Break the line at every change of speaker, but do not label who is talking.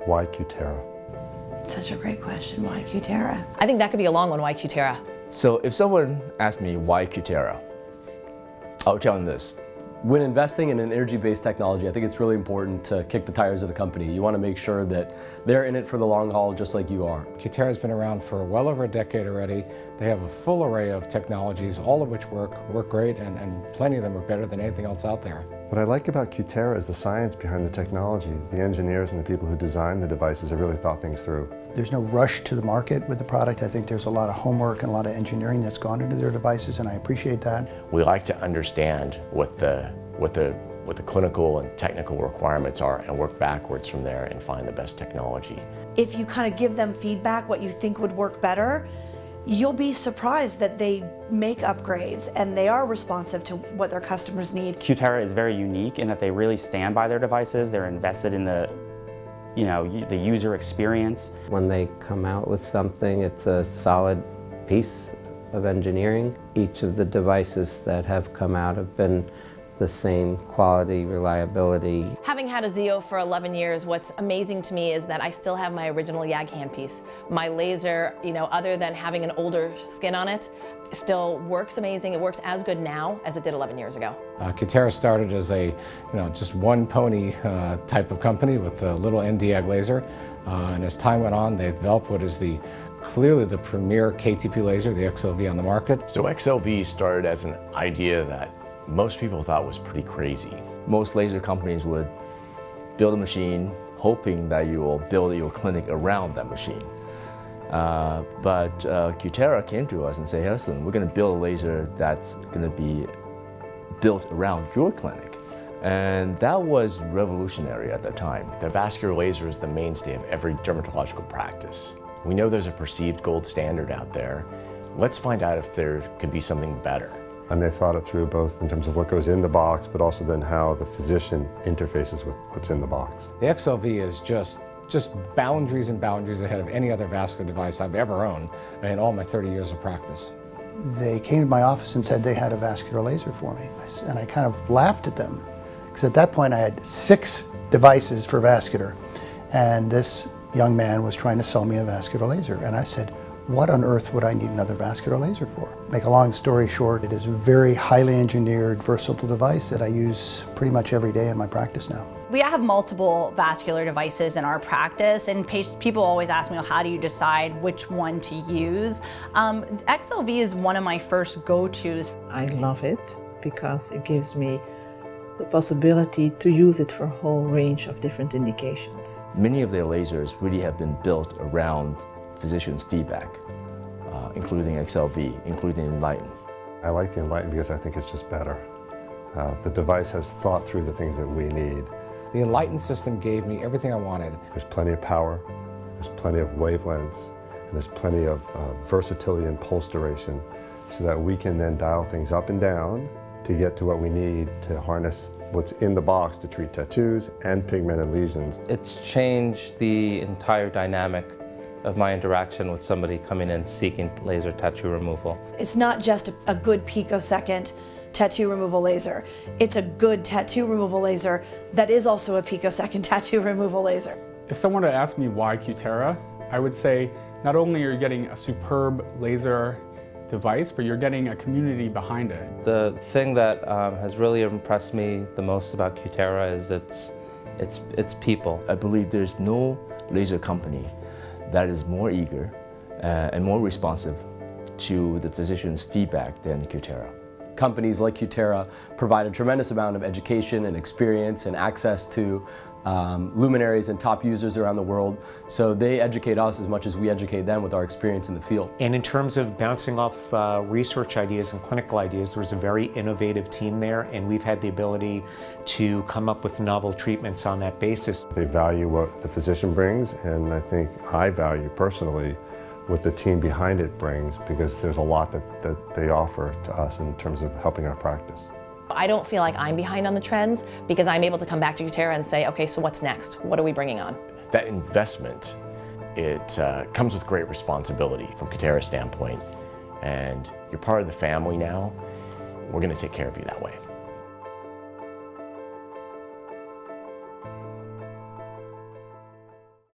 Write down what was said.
Why Cutera?
Such a great question. Why Cutera?
I think that could be a long one. Why Cutera?
So if someone asked me why Cutera, I'll tell them this.
When investing in an energy-based technology, I think it's really important to kick the tires of the company. You want to make sure that they're in it for the long haul just like you are.
Cutera's been around for well over a decade already. They have a full array of technologies, all of which work great, and plenty of them are better than anything else out there.
What I like about Cutera is the science behind the technology. The engineers and the people who design the devices have really thought things through.
There's no rush to the market with the product. I think there's a lot of homework and a lot of engineering that's gone into their devices, and I appreciate that.
We like to understand what the clinical and technical requirements are and work backwards from there and find the best technology.
If you kind of give them feedback, what you think would work better, you'll be surprised that they make upgrades and they are responsive to what their customers need.
Cutera is very unique in that they really stand by their devices. They're invested in the user experience.
When they come out with something, it's a solid piece of engineering. Each of the devices that have come out have been the same quality, reliability.
Having had a Zeo for 11 years, what's amazing to me is that I still have my original YAG handpiece. My laser, other than having an older skin on it, still works amazing. It works as good now as it did 11 years ago.
Cutera started as a, just one pony type of company with a little Nd:YAG laser, and as time went on, they developed what is clearly the premier KTP laser, the XLV, on the market.
So XLV started as an idea that most people thought was pretty crazy.
Most laser companies would build a machine hoping that you will build your clinic around that machine. But Cutera came to us and said, hey, listen, we're going to build a laser that's going to be built around your clinic. And that was revolutionary at the time.
The vascular laser is the mainstay of every dermatological practice. We know there's a perceived gold standard out there. Let's find out if there could be something better.
And they thought it through both in terms of what goes in the box, but also then how the physician interfaces with what's in the box.
The XLV is just boundaries and boundaries ahead of any other vascular device I've ever owned in all my 30 years of practice.
They came to my office and said they had a vascular laser for me. And I kind of laughed at them, because at that point I had 6 devices for vascular. And this young man was trying to sell me a vascular laser. And I said, what on earth would I need another vascular laser for? Make a long story short, it is a very highly engineered, versatile device that I use pretty much every day in my practice now.
We have multiple vascular devices in our practice, and people always ask me, well, how do you decide which one to use? XLV is one of my first go-tos.
I love it because it gives me the possibility to use it for a whole range of different indications.
Many of their lasers really have been built around physicians' feedback, including XLV, including Enlighten.
I like the Enlighten because I think it's just better. The device has thought through the things that we need.
The Enlighten system gave me everything I wanted.
There's plenty of power, there's plenty of wavelengths, and there's plenty of versatility and pulse duration, so that we can then dial things up and down to get to what we need to harness what's in the box to treat tattoos and pigmented lesions.
It's changed the entire dynamic of my interaction with somebody coming in seeking laser tattoo removal.
It's not just a good picosecond tattoo removal laser. It's a good tattoo removal laser that is also a picosecond tattoo removal laser.
If someone were to ask me why Cutera, I would say not only are you getting a superb laser device, but you're getting a community behind it.
The thing that has really impressed me the most about Cutera is its people.
I believe there's no laser company that is more eager and more responsive to the physician's feedback than Cutera.
Companies like Cutera provide a tremendous amount of education and experience and access to luminaries and top users around the world. So they educate us as much as we educate them with our experience in the field.
And in terms of bouncing off research ideas and clinical ideas, there was a very innovative team there, and we've had the ability to come up with novel treatments on that basis.
They value what the physician brings, and I think I value personally what the team behind it brings, because there's a lot that they offer to us in terms of helping our practice.
I don't feel like I'm behind on the trends because I'm able to come back to Cutera and say, okay, so what's next? What are we bringing on?
That investment, it comes with great responsibility from Cutera's standpoint, and you're part of the family now. We're going to take care of you that way.